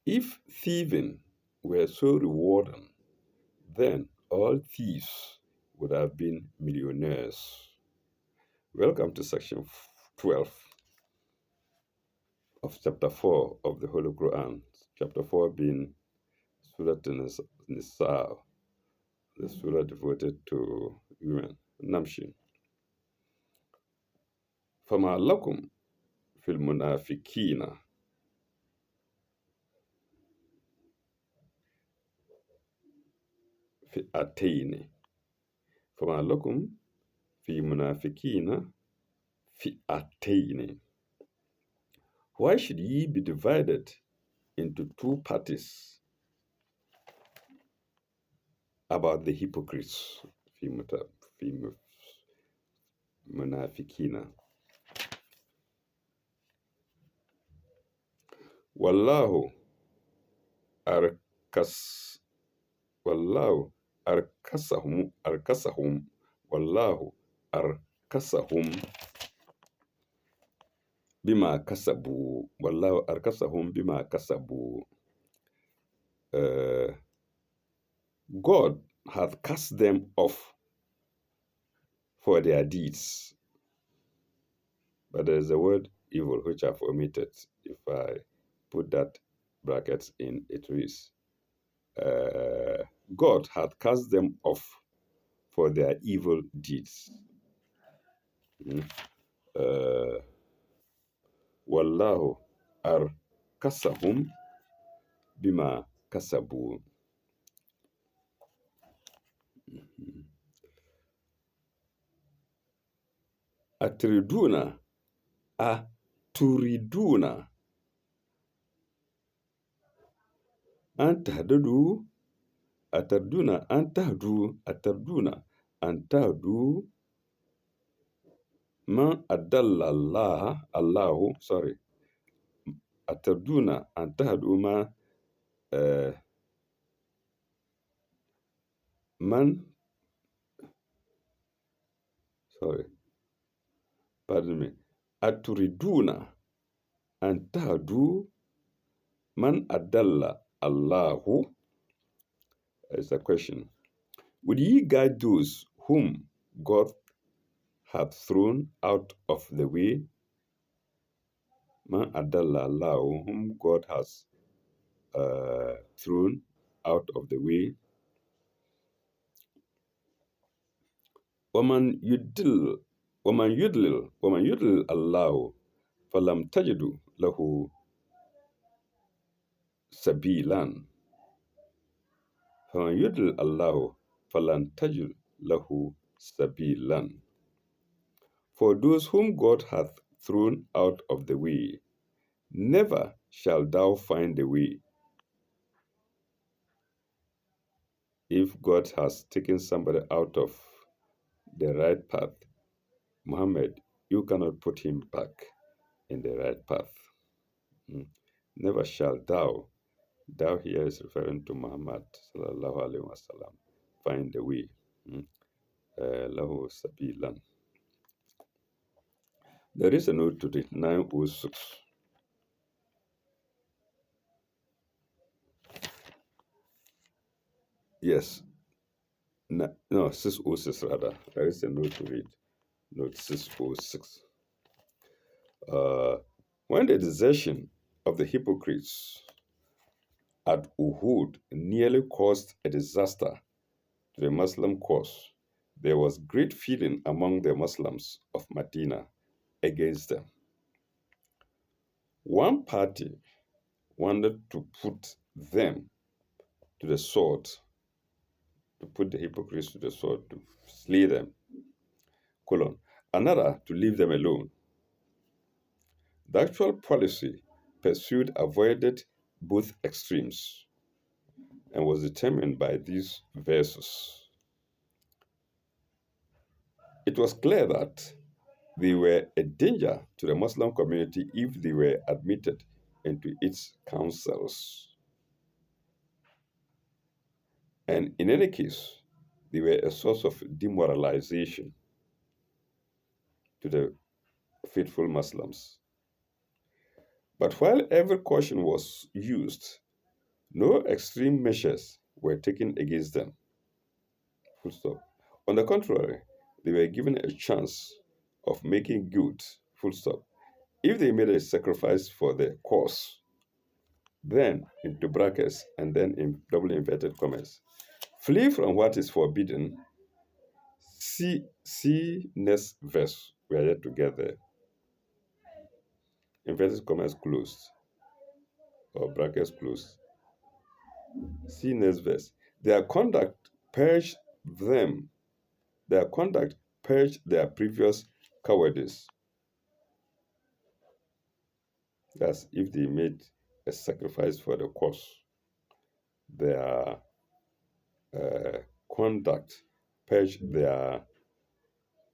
If thieving were so rewarding, then all thieves would have been millionaires. Welcome to section 12 of chapter 4 of the Holy Quran. Chapter 4 being Surah Nisa, the surah devoted to women. Namshin. فما لكم في المنافقين فئتين فما لكم في المنافقين فئتين. Why should ye be divided into two parties about the hypocrites? في منافقين. والله أركس والله أركسهم والله أركسهم بما كسبوا والله أركسهم بما كسبوا. God hath cast them off for their deeds. But there is a word evil which I've omitted. If I put that brackets in, it reads, God hath cast them off for their evil deeds. Wallahu arkasahum bima kasabu. Aturiduna antahdadu atarduna antahdu man adalla Allahu, sorry, atarduna antahdu man, sorry, pardon me, aturiduna antahdu man adalla Allahu is a question. Would ye guide those whom God hath thrown out of the way? Man adalla Allahu, whom God has thrown out of the way. ومن يضلل الله فلم تجد له سبيلا. فمن يضلل الله فلن تجد له سبيلا. For those whom God hath thrown out of the way, never shall thou find a way. If God has taken somebody out of the right path, Muhammad, you cannot put him back in the right path. Never shall thou here is referring to Muhammad sallallahu alaihi wasallam, find the way. Lahu sabilan. There is a note to it, 906. Yes. No, 606 rather. There is a note to read. Note 606. When the desertion of the hypocrites at Uhud nearly caused a disaster to the Muslim cause, there was great feeling among the Muslims of Medina against them. One party wanted to put them to the sword, to put the hypocrites to the sword, to slay them, another to leave them alone. The actual policy pursued avoided both extremes and was determined by these verses. It was clear that they were a danger to the Muslim community if they were admitted into its councils. And in any case, they were a source of demoralization to the faithful Muslims. But while every caution was used, No extreme measures were taken against them. Full stop. On the contrary, they were given a chance of making good. Full stop. If they made a sacrifice for the cause, then into brackets and then in double inverted commas, flee from what is forbidden. See next verse. We are yet together. Inverted commas closed or brackets closed. See next verse. Their conduct purged them. Their conduct purged their previous cowardice. That's if they made a sacrifice for the cause. Their uh, conduct purged their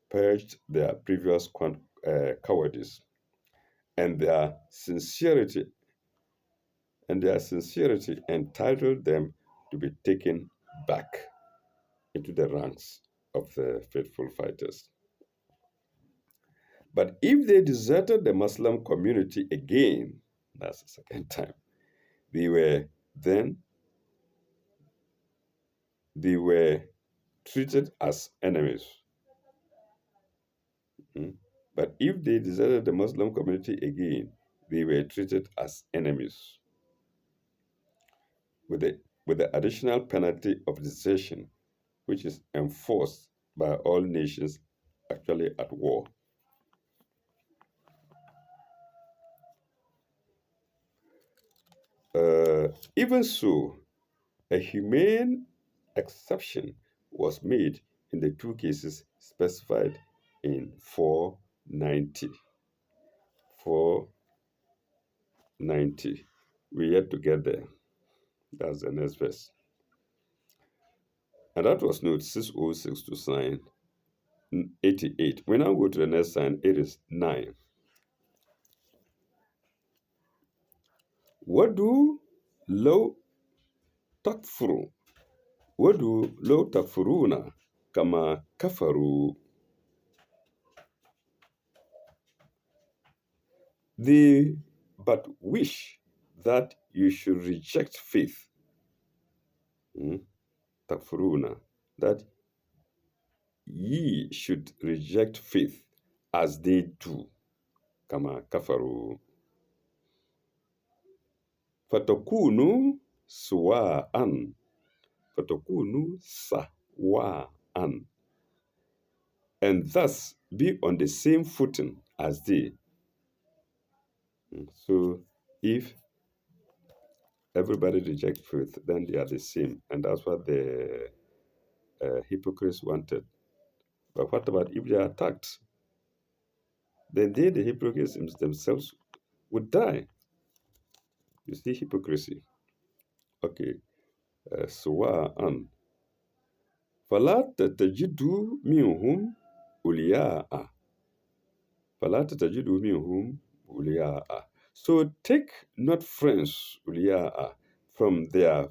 previous cowardice, and their sincerity entitled them to be taken back into the ranks of the faithful fighters. But if they deserted the Muslim community again, that's the second time, they were then they were treated as enemies. Mm. But if they deserted the Muslim community again, they were treated as enemies with the additional penalty of desertion, which is enforced by all nations actually at war. Even so, a humane exception was made in the two cases specified in 490. 490. We yet to get there. That's the next verse. And that was note 606 to sign 88. We now go to the next sign. It is 9. Wadu low takfuru. Wadu low takfuruna kama kafaru. They but wish that you should reject faith. Takfuruna. That ye should reject faith as they do. Kama kafaru. Fatakunu sawa'an. Fatakunu sawa'an. And thus be on the same footing as they. So if everybody rejects faith, then they are the same. And that's what the hypocrites wanted. But what about if they are attacked? Then they, the hypocrites themselves, would die. You see hypocrisy. Okay. سواء فلا تجدوا منهم أولياء فلا تجدوا منهم أولياء. So take not friends أولياء from their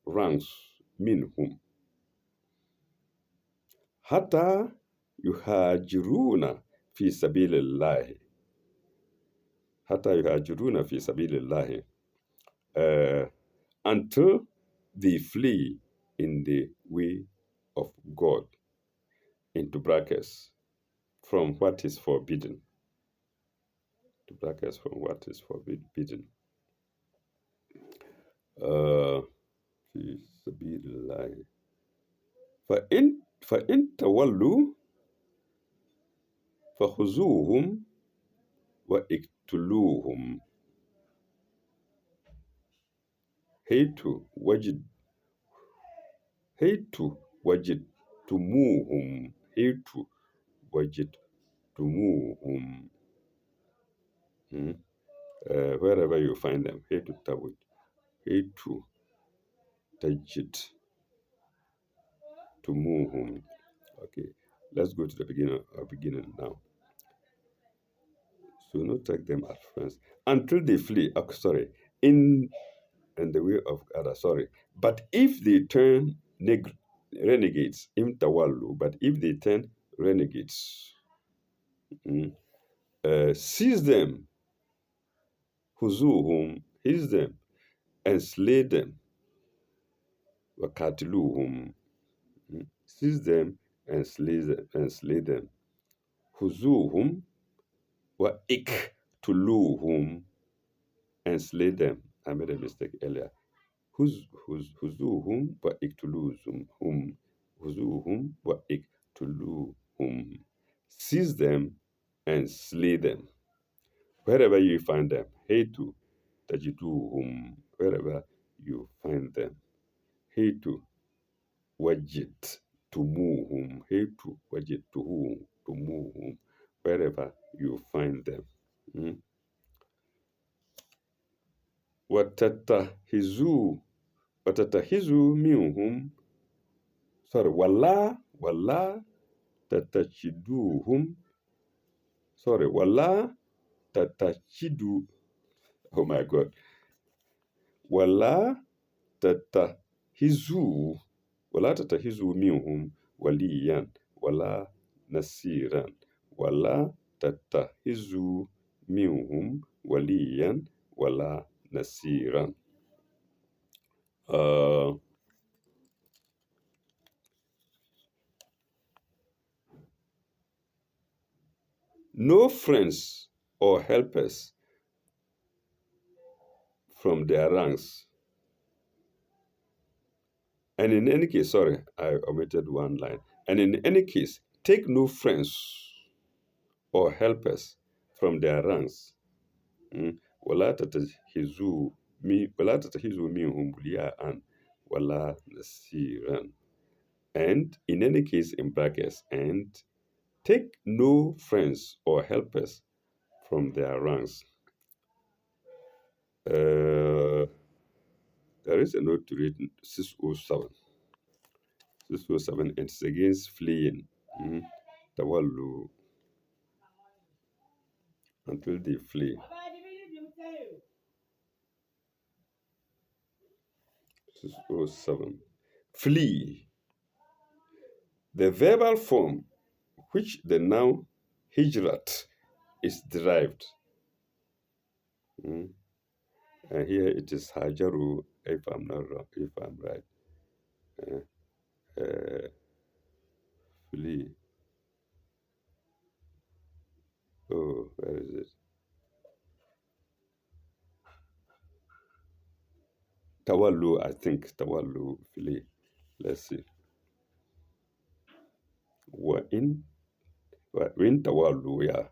ranks منهم حتى يهاجرون في سبيل الله حتى يهاجرون في سبيل الله until they flee in the way of God, into brackets, from what is forbidden. To brackets, from what is forbidden. في سبيل الله فإن تولوا فخذوهم واقتلوهم حيث وجدتموهم حيث وجدتموهم wherever you find them حيث تجدتموهم. Okay, let's go to the beginning now. So not take them as friends until they flee. Oh, sorry, in the way of Allah. Sorry, but if they turn renegades, imtawallu. But if they turn renegades, seize them, huzuhum, seize them, and slay them. وَقَاتِلُوهُمْ. Seize them and slay them. خُذُوهُمْ وَإِقْتُلُوهُمْ, and slay them. I made a mistake earlier. خُذُوهُمْ وَإِقْتُلُوهُمْ. خُذُوهُمْ وَإِقْتُلُوهُمْ. Seize them and slay them. Wherever you find them, Heitu tajiduhum. Wherever you find them, Heitu wajit tumuhum. Heitu wajit tumuhum. Wherever you find them. Mm. Watatahizu minhum. Sorry, wala tatachiduhum. Sorry, wala tatachidu. Oh my God. Wala tatahizu. Wala tatahizu minhum waliyan wala nasiran. Wala tatahizu minhum waliyan wala nasiran. No friends or helpers from their ranks. And in any case, sorry, I omitted one line. And in any case, take no friends or helpers from their ranks. ولا تتخذوا منهم أولياء ولا نصيرا. And in any case, in brackets, and take no friends or helpers from their ranks. There is a note to read 607. 607, it's against fleeing. Tawallu, until they flee. 607. Flee. The verbal form which the noun hijrat is derived. And here it is hajaru, if I'm not wrong, if I'm right. Flee. Oh, where is it? Tawallu, I think. Tawallu, flee. Let's see. In tawallu, yeah.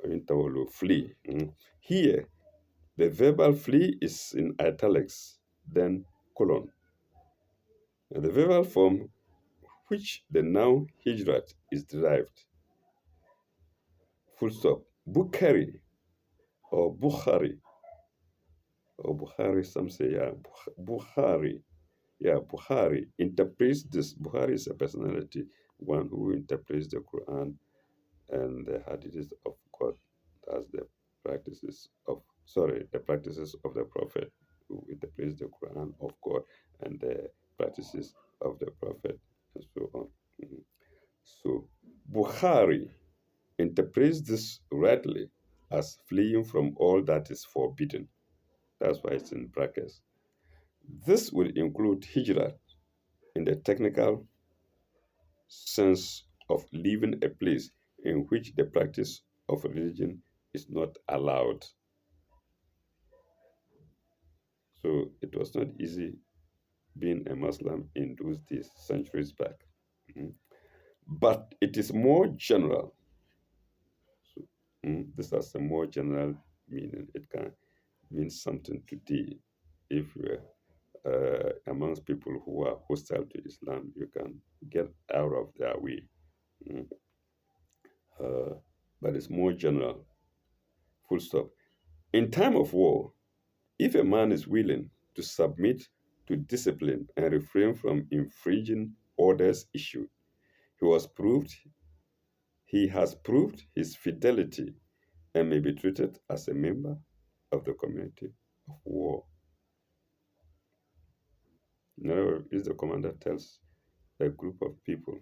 In tawallu, flee. Here, the verbal flee is in italics, then colon. And the verbal form which the noun hijrat is derived. Full stop. Bukhari or Bukhari or Bukhari, some say, yeah, Bukhari. Yeah, Bukhari interprets this. Bukhari is a personality, one who interprets the Quran and the hadiths of God as the practices of, the practices of the Prophet, who interprets the Quran of God and the practices of the Prophet, and so on. So, Bukhari interprets this rightly as fleeing from all that is forbidden. That's why it's in brackets. This will include hijrah in the technical sense of leaving a place in which the practice of religion is not allowed. So it was not easy being a Muslim in those days, centuries back. But it is more general. So, this has a more general meaning. It can mean something today. If you are amongst people who are hostile to Islam, you can get out of their way. But it's more general. Full stop. In time of war, if a man is willing to submit to discipline and refrain from infringing orders issued, he has proved his fidelity and may be treated as a member of the community of war. In other words, if the commander tells a group of people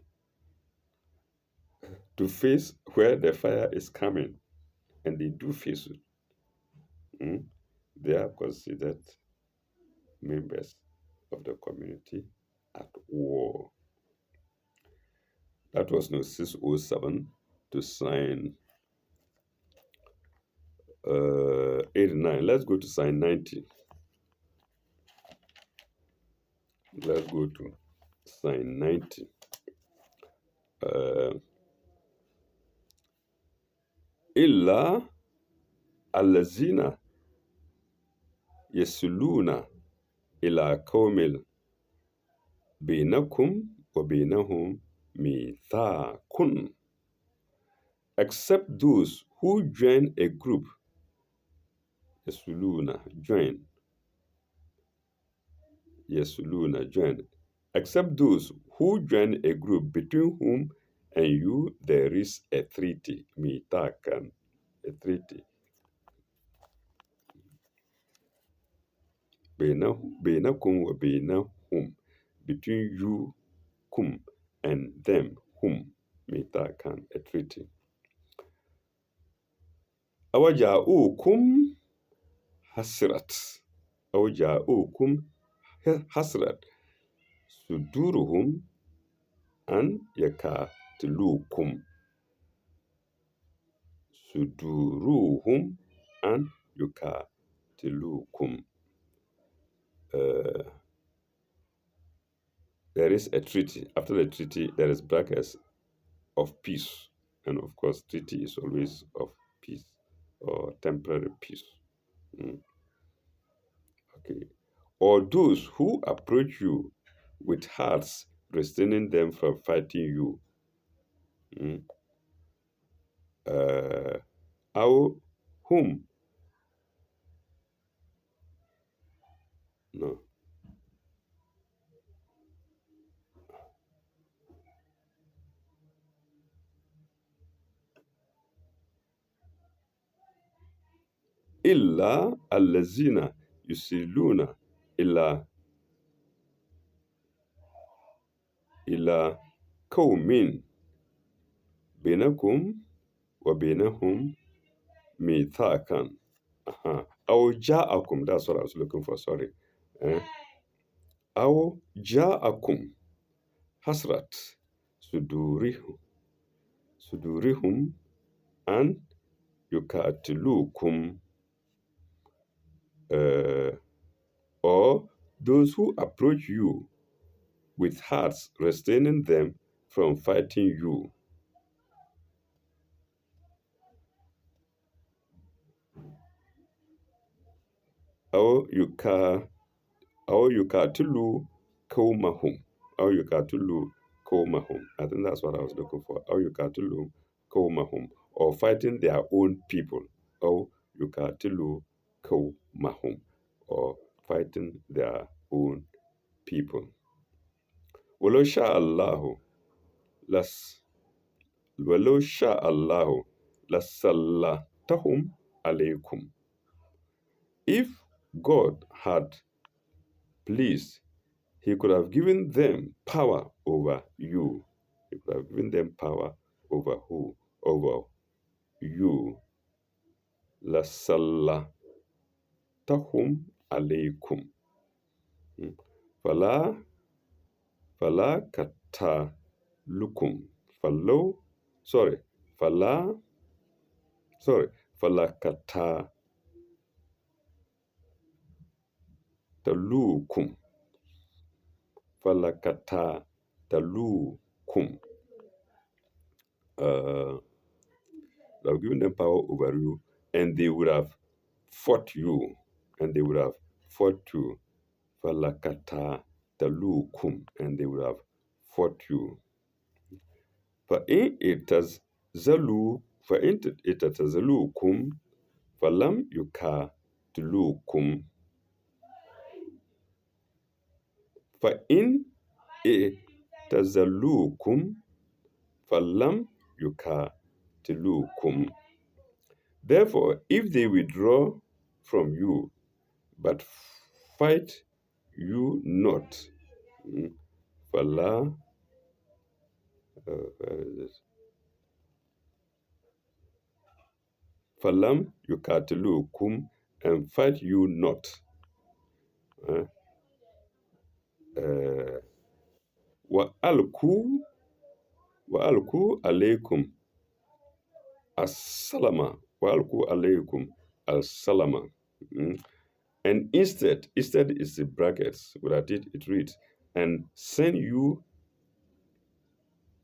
to face where the fire is coming, and they do face it, they are considered members of the community at war. That was no 607 to sign 89. Let's go to sign 90. Let's go to sign 90. Illa allazina yasuluna ila qawmil bainakum wa bainahum mithaqun. Except those who join a group, yasuluna, join, yasuluna, join. Except those who join a group between whom and you there is a treaty, mithaqan, a treaty. Bainakum wa bainahum, between you, kum, and them, whom, mithaqan, a treaty. Awaja'ukum hasrat. Awaja'ukum hasrat. Suduruhum an yakatilukum. Suduruhum an yukatilukum. There is a treaty. After the treaty, there is brackets of peace. And of course, treaty is always of peace or temporary peace. Okay. Or those who approach you with hearts restraining them from fighting you. Our whom? No. Illa allazina yusiluna ila qawmin bainakum wa bainahum mithaqan. Aw ja'akum, that's what I was looking for, sorry. Aw ja'akum hasrat sudurihum an yukatilukum. Or those who approach you with hearts restraining them from fighting you. Or yukatilu qawmahum. Or yukatilu qawmahum. I think that's what I was looking for. Or yukatilu qawmahum. Or fighting their own people. Or yukatilu qawmahum. Or fighting their own people. Walau sha'allahu lasallatahum alaykum. If God had pleased, he could have given them power over you. He could have given them power over who? Over you. Lasallatahum alaykum. Fala katalukum. Fala katalukum. Fala katalukum. They have given them power over you, and they would have fought you, and they would have fought you. Falakata talukum, and they would have fought you. فإن اعتزلوكم فلم يقاتلوكم. فإن اعتزلوكم فلم يقاتلوكم. Therefore, if they withdraw from you, but fight you not, Fala, where is it? Falam yukatilukum, and fight you not. alku wa alku alaykum as-salama wa alku alaykum as-salama. And instead is the brackets. Without it, it reads, and send you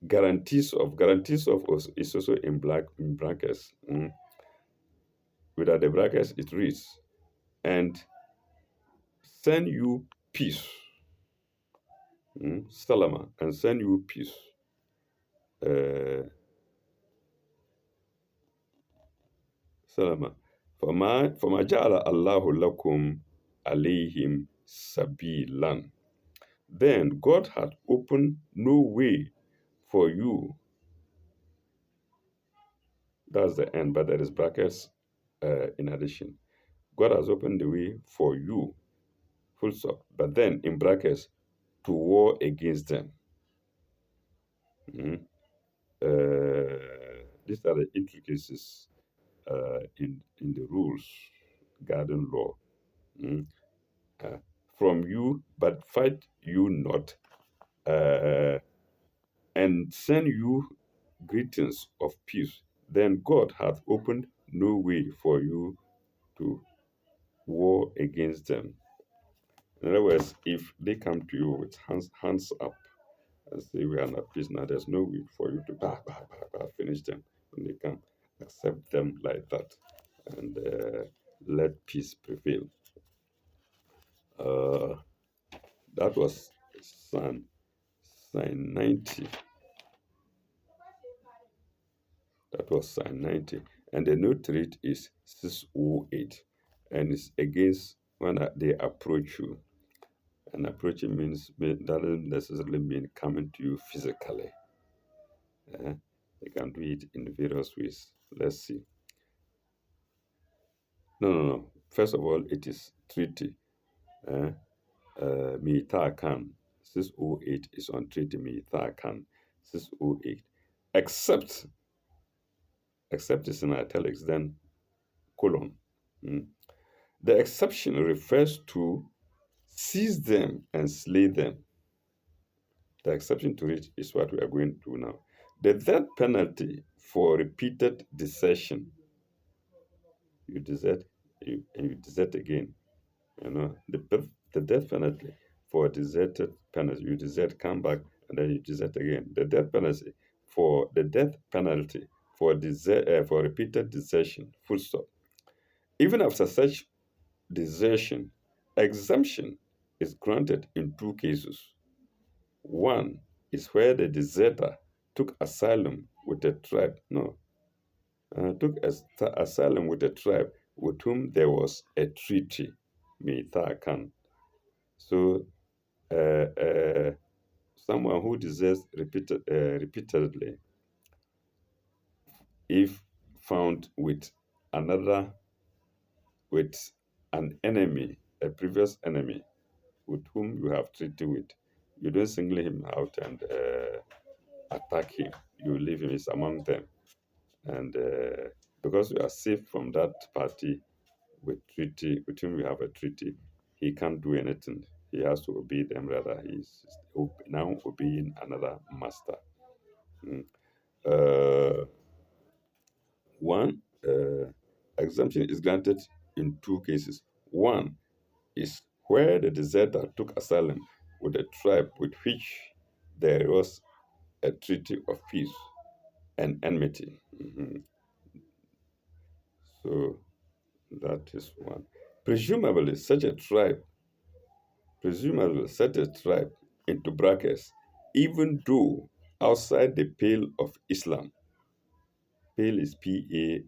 guarantees of us is also in brackets. Without the brackets, it reads, and send you peace. Salama, and send you peace. Uh, Salama. فما جعل الله لكم عليهم سبيلا. Then God had opened no way for you. That's the end, but there is brackets in addition. God has opened the way for you, full stop. But then in brackets, to war against them. Mm. These are the intricacies in the rules, garden law. Mm. Uh, from you, but fight you not, uh, and send you greetings of peace. Then God hath opened no way for you to war against them. In other words, if they come to you with hands up and say we are not peace now, there's no way for you to finish them. When they come, accept them like that, and let peace prevail. Uh, that was Psalm 90. That was Psalm 90. And the note rate is 608. And it's against when they approach you. And approaching that doesn't necessarily mean coming to you physically. They can do it in various ways. Let's see. No. First of all, it is treaty. Mitakan 608 is on treaty. Mitakan 608. Except is in italics, then colon. The exception refers to seize them and slay them. The exception to it is what we are going to now. The death penalty for repeated desertion. You desert, and you desert again. The death penalty for deserted penalty. You desert, come back, and then you desert again. The death penalty for for repeated desertion. Full stop. Even after such desertion, exemption is granted in two cases. One is where the deserter took asylum with a tribe. No, asylum with a tribe with whom there was a treaty, Mitakan. So, someone who deserts repeatedly, if found with an enemy, a previous enemy, with whom you have treaty with, you don't single him out and attack him. You leave him, he's among them. And because you are safe from that party with whom you have a treaty, he can't do anything. He has to obey them. Rather, he's now obeying another master. Uh, One exemption is granted in two cases. One is where the deserter took asylum with a tribe with which there was a treaty of peace and enmity. So that is one. Presumably such a tribe into brackets, even though outside the pale of Islam, pale is Pale,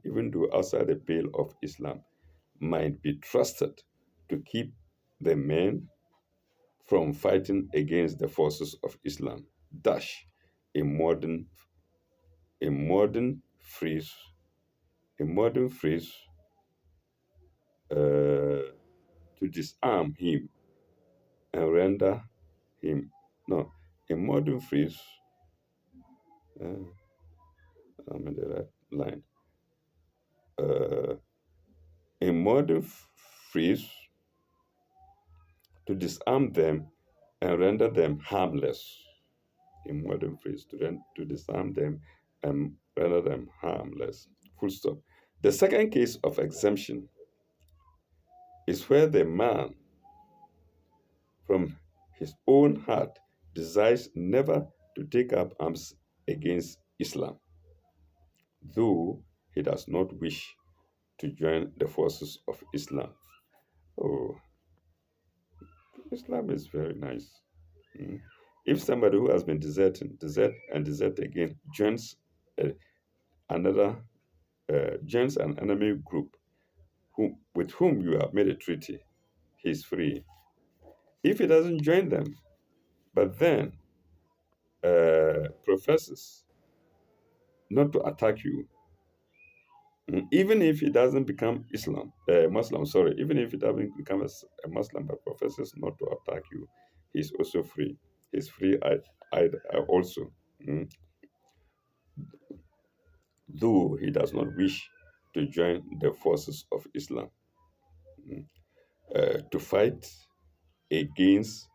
even though outside the pale of Islam, might be trusted to keep the men from fighting against the forces of Islam. Dash a modern phrase, a modern phrase to disarm him and render him. No, a modern phrase. I'm in the right line. A modern phrase to disarm them and render them harmless. in modern phrase to disarm them and render them harmless. Full stop. The second case of exemption is where the man from his own heart desires never to take up arms against Islam, though he does not wish to join the forces of Islam. Oh, Islam is very nice. Mm. If somebody who has been desert again uh, another joins an enemy group with whom you have made a treaty, he's free. If he doesn't join them, but then professes not to attack you, even if he doesn't become Muslim, sorry, even if he doesn't become a Muslim but professes not to attack you, he's also free. He's free also, mm, though he does not wish to join the forces of Islam, mm, to fight against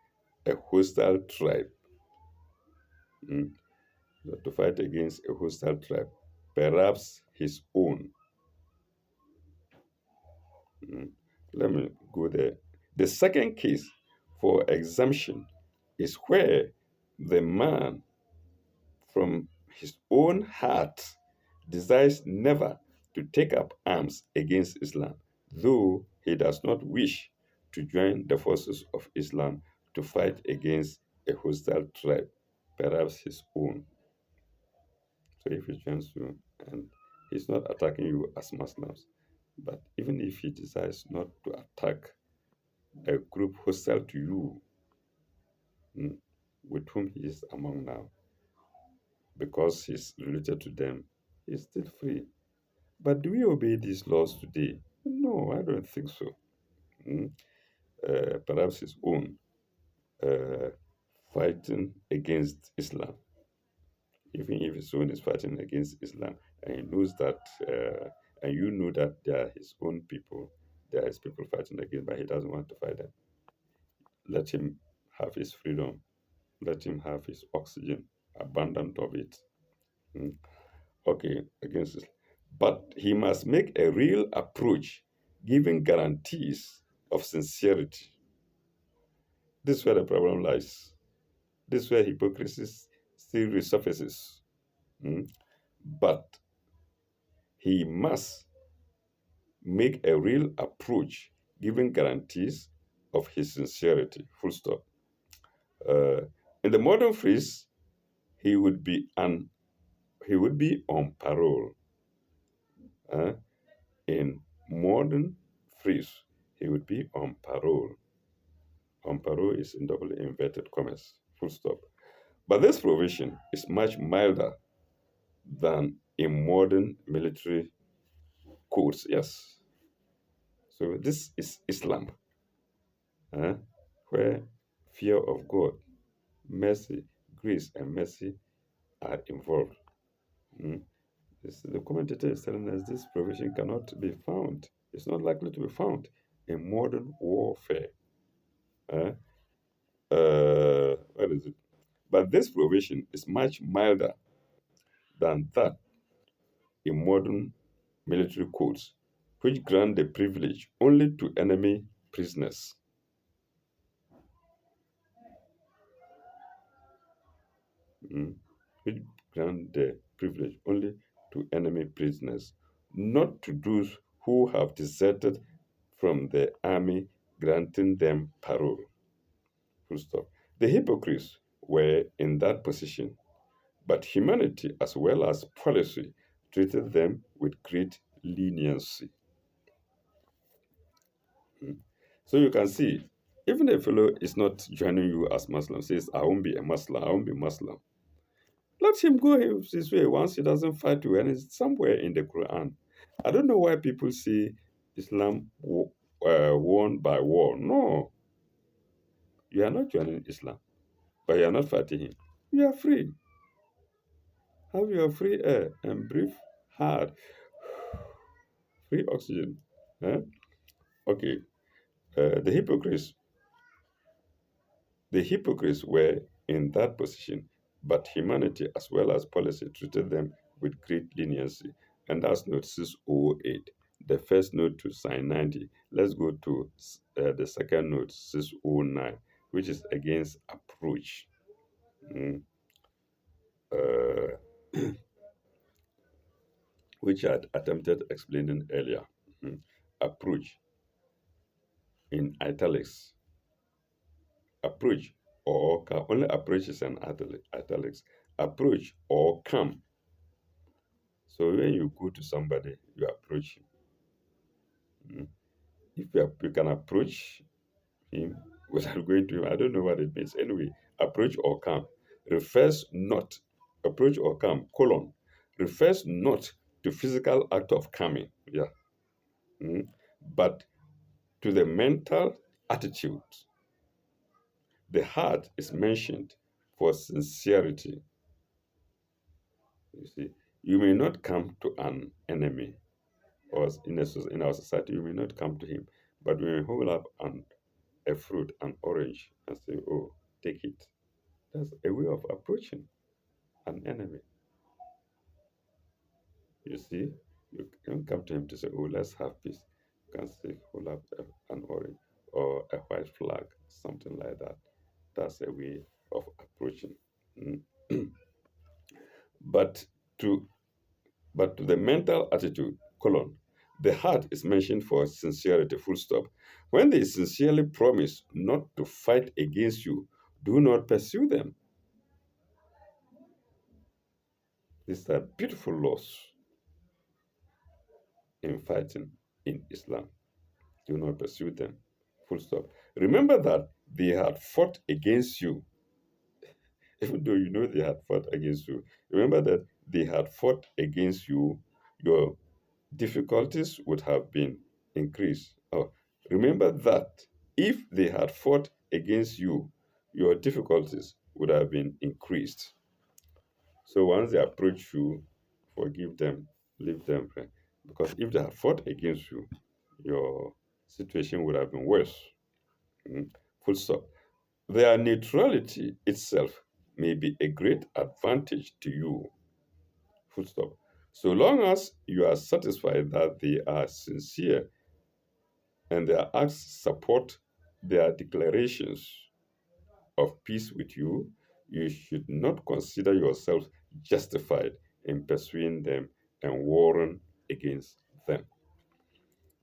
a hostile tribe, mm, to fight against a hostile tribe, perhaps his own. Mm. Let me go there. The second case for exemption is where the man from his own heart desires never to take up arms against Islam, though he does not wish to join the forces of Islam to fight against a hostile tribe, perhaps his own. So if he joins you and he's not attacking you as Muslims, but even if he decides not to attack a group hostile to you, mm, with whom he is among now, because he's related to them, he's still free. But do we obey these laws today? No, I don't think so. Mm. Perhaps his own uh, fighting against Islam, even if his own is fighting against Islam, and he knows that, and you know that they are his own people, they are his people fighting against, but he doesn't want to fight them. Let him have his freedom. Let him have his oxygen, abundant of it. Mm. Okay, against Islam. But he must make a real approach, giving guarantees of sincerity. This is where the problem lies. This is where hypocrisy still resurfaces. Mm. But he must make a real approach, giving guarantees of his sincerity. Full stop. Uh, in the modern phrase, he would be on parole. Uh, in modern phrase, he would be on parole. On parole is in double inverted commas. Full stop. But this provision is much milder than in modern military codes. Yes. So this is Islam, uh, where fear of God, mercy, grace, and mercy are involved. Mm. The commentator is telling us this provision cannot be found. It's not likely to be found in modern warfare. Uh, what is it? But this provision is much milder than that in modern military codes, which grant the privilege only to enemy prisoners. Mm. Which grant the privilege only to enemy prisoners, not to those who have deserted from the army, granting them parole. Full stop. The hypocrites were in that position, but humanity as well as policy treated them with great leniency. Mm. So you can see, even a fellow is not joining you as Muslim, says, I won't be a Muslim, I won't be Muslim. Let him go his way once he doesn't fight you. And it's somewhere in the Quran. I don't know why people say Islam won by war. No, you are not joining Islam, but you are not fighting him. You are free. Have your free air and breathe hard. Free oxygen. Huh? Okay. The hypocrites were in that position, but humanity as well as policy treated them with great leniency. And that's note 608. The first note to sign 90. Let's go to the second note, 609, which is against approach. Mm, uh, which I had attempted explaining earlier. Mhm. Approach in italics. Approach or come. Only approach is in italics. Approach or come. So when you go to somebody, you approach him. Mm. If you can approach him without going to him, I don't know what it means. Anyway, approach or come refers not, approach or come, colon, refers not to physical act of coming. Yeah. Mm. But to the mental attitude. The heart is mentioned for sincerity. You see, you may not come to an enemy, or in our society, you may not come to him, but we may hold up a fruit, an orange, and say, "Oh, take it." That's a way of approaching an enemy. You see, you can come to him to say, "Oh, let's have peace." You can say, "Hold up an orange or a white flag," something like that. That's a way of approaching. Mm. But to to the mental attitude, colon, the heart is mentioned for sincerity, full stop. When they sincerely promise not to fight against you, do not pursue them. These are beautiful laws in fighting in Islam. Do not pursue them. Full stop. Remember that they had fought against you, even though you know they had fought against you. Remember that they had fought against you. Your difficulties would have been increased. Oh, remember that if they had fought against you, your difficulties would have been increased. So once they approach you, forgive them, leave them. Because if they had fought against you, your situation would have been worse. Mm. Full stop. Their neutrality itself may be a great advantage to you. Full stop. So long as you are satisfied that they are sincere and their acts support their declarations of peace with you, you should not consider yourself justified in pursuing them and warring against them.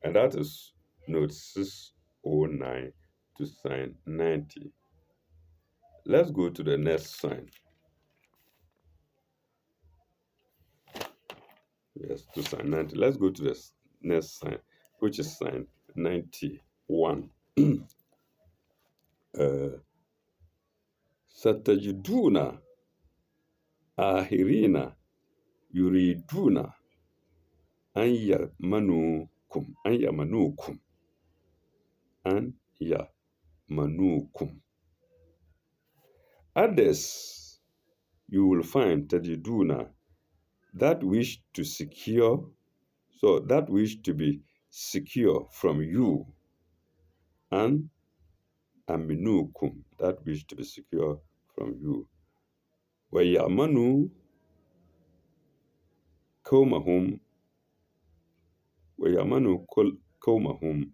And that is note 609 to sign 90. Let's go to the next sign. Yes, to sign 90. Let's go to the next sign, which is sign 91. Satajiduna ahirina yuriduna an yamanukum. Others you will find tajiduna that wish to secure, so that wish to be secure from you, and aminukum, that wish to be secure from you. Wayamanu kaumahum, wayamanu kaumahum,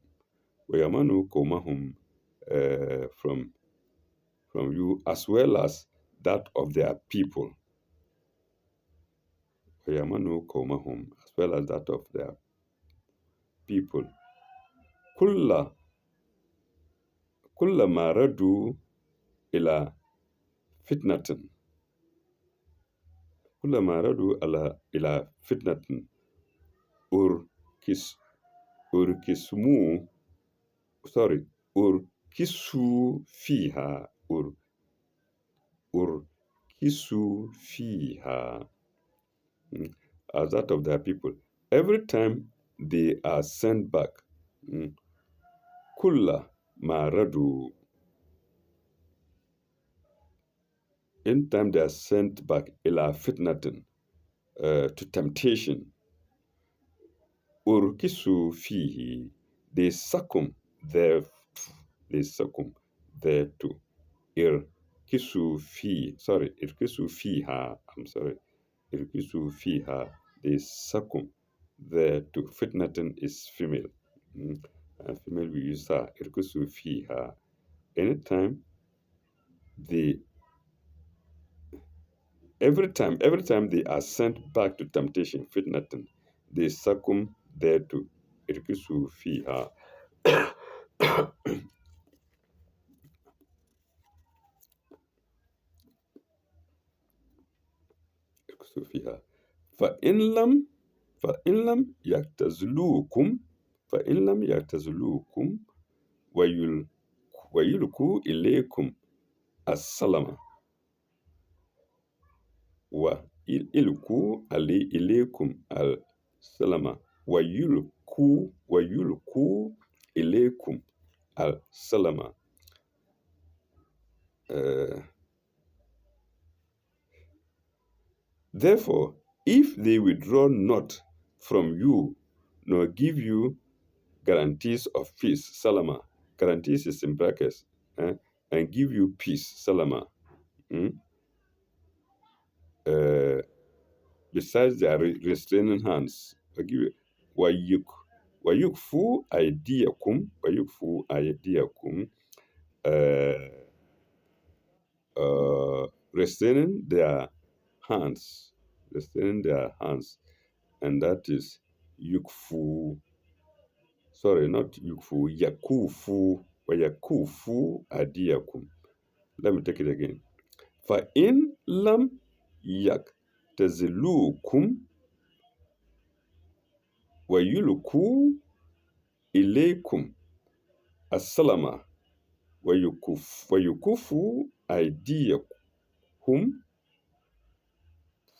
wayamanu kaumahum, from you, as well as that of their people. Wayamanu kaumahum, as well as that of their people. Kulla kullama radu ila fitnatin. Kullama radu ila fitnatin urkis urkismu sorry urkisu fiha urkisu fiha, as that of their people. Every time they are sent back, kulla maradu, anytime they are sent back ila fitnatin, to temptation, urkisu fihi, they succumb there, they succumb there to irkisu fiha. I'm sorry. Irkisu fiha. The sakum there to fitnatin is female. And female we use her. Irkisu fiha. Anytime the every time they are sent back to temptation, fitnatin, they succumb thereto. Irkisu fiha. Irkisu fiha. فإن لم فإن لم يعتزلوكم فإن لم يعتزلوكم ويلقوا إليكم السلام ويلقوا إليكم السلام ويلقوا إليكم السلام. Therefore, if they withdraw not from you, nor give you guarantees of peace, salama, guarantees is in brackets, and give you peace, salama, besides their restraining hands, I give you, wayukfu aidiakum, restraining their hands, and that is yukfu. Sorry, not yukfu, yakufu, wayakufu adiakum. Let me take it again. Fa in lam yaktazilukum wa yuluku ilaykum assalama wa yukufu aidiakum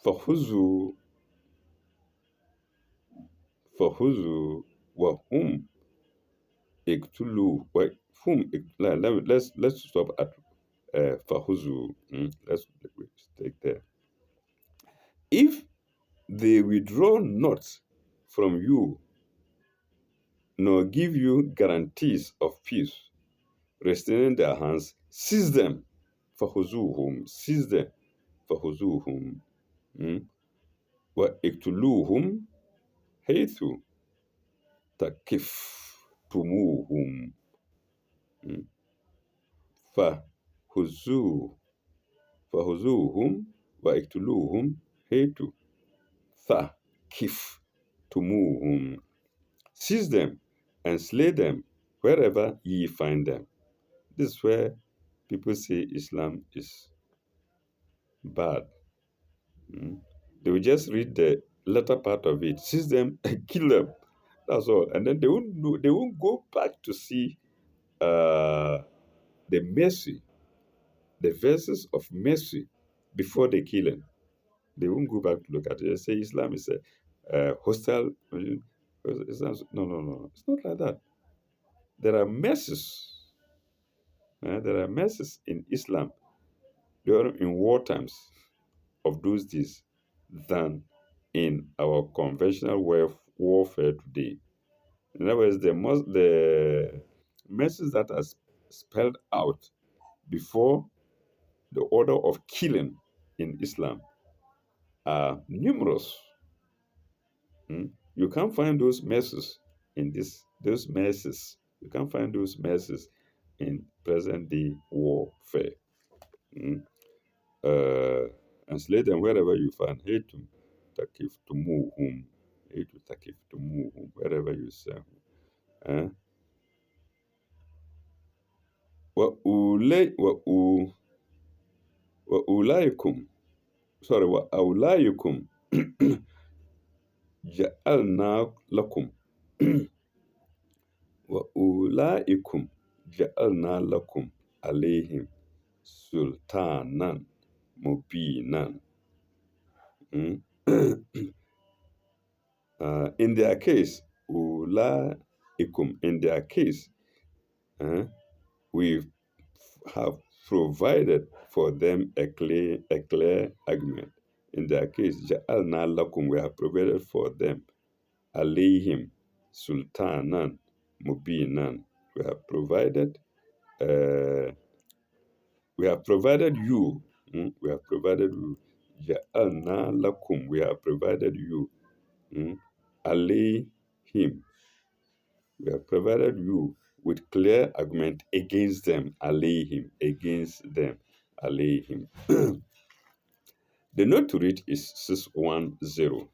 fahuzu wa hum iktulu wa hum. Let's stop at fahuzu. Let's take there. If they withdraw not from you, nor give you guarantees of peace, restraining their hands, seize them, seize them, fahuzuhum, wa iktuluhum, haythu takiftumuhum, fahuzuhum, wa iktuluhum, haythu takiftumuhum. Seize them and slay them wherever ye find them. This is where people say Islam is bad. They will just read the latter part of it, seize them and kill them. That's all. And then they won't go back to see the mercy, the verses of mercy before they kill them. They won't go back to look at it. They say Islam is a hostile. Islam, no. It's not like that. There are mercies. There are mercies in Islam during in war times of those days than in our conventional warfare today. In other words, the messages that are spelled out before the order of killing in Islam are numerous. You can't find those messages in those messages. You can't find those messages in present day warfare. And slay them wherever you find. Hate to takif to move home. Hate to takif to move home wherever you say. وأولئكم وأولئكم جعلنا لكم وأولئكم جعلنا لكم عليهم سلطانا مبينا. In their case, in their case, we have provided for them a clear argument. In their case, Ja'alna lakum, we have provided for them alayhim sultanan mubinan. We have provided We have provided you. We have provided you. Ja'alna lakum. We have provided you. Mm, alayhim. We have provided you with clear argument against them. Alayhim. Against them. Alayhim. The note to read is 610.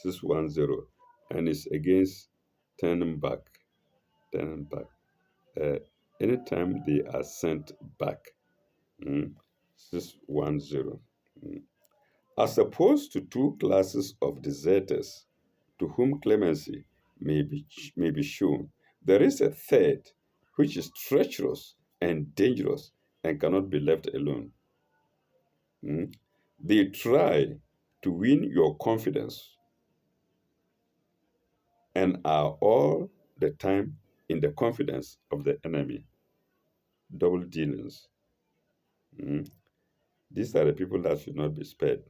610. And it's against turning back. Turning back. Uh, Anytime they are sent back. 610. As opposed to two classes of deserters to whom clemency may be shown, there is a third which is treacherous and dangerous and cannot be left alone. They try to win your confidence and are all the time in the confidence of the enemy. Double dealings. These are the people that should not be spared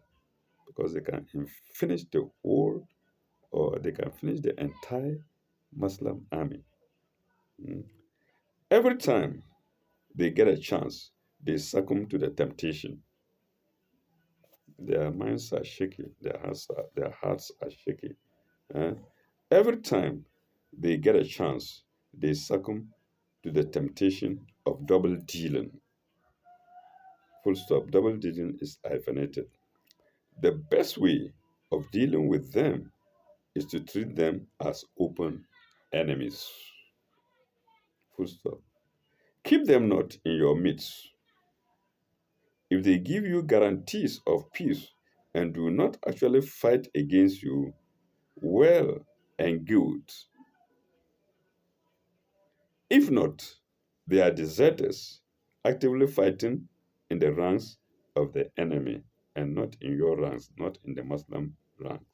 because they can finish the whole or they can finish the entire Muslim army. Every time they get a chance, they succumb to the temptation. Their minds are shaky, their hearts are shaky. Every time they get a chance, they succumb to the temptation of double dealing. Full stop. Double dealing is hyphenated. The best way of dealing with them is to treat them as open enemies. Full stop. Keep them not in your midst. If they give you guarantees of peace and do not actually fight against you, well and good. If not, they are deserters actively fighting in the ranks of the enemy and not in your ranks, not in the Muslim ranks.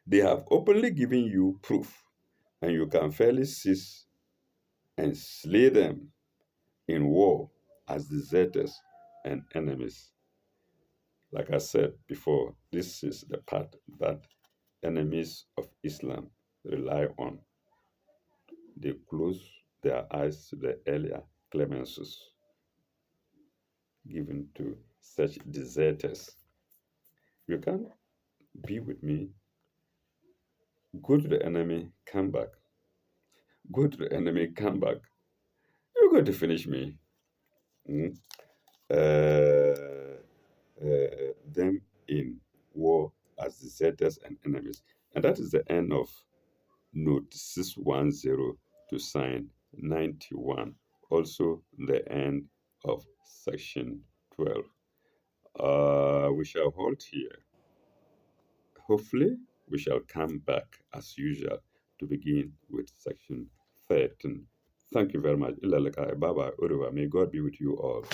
They have openly given you proof, and you can fairly seize and slay them in war as deserters and enemies. Like I said before, this is the part that enemies of Islam rely on. They close their eyes to the earlier clemencies given to such deserters. You can't be with me. Go to the enemy, come back. Go to the enemy, come back. You're going to finish me. Mm? Them in war as deserters and enemies. And that is the end of note 610 to sign 91. Also the end of section 12. We shall halt here. Hopefully, we shall come back as usual to begin with section 13. Thank you very much. Bye bye. May God be with you all.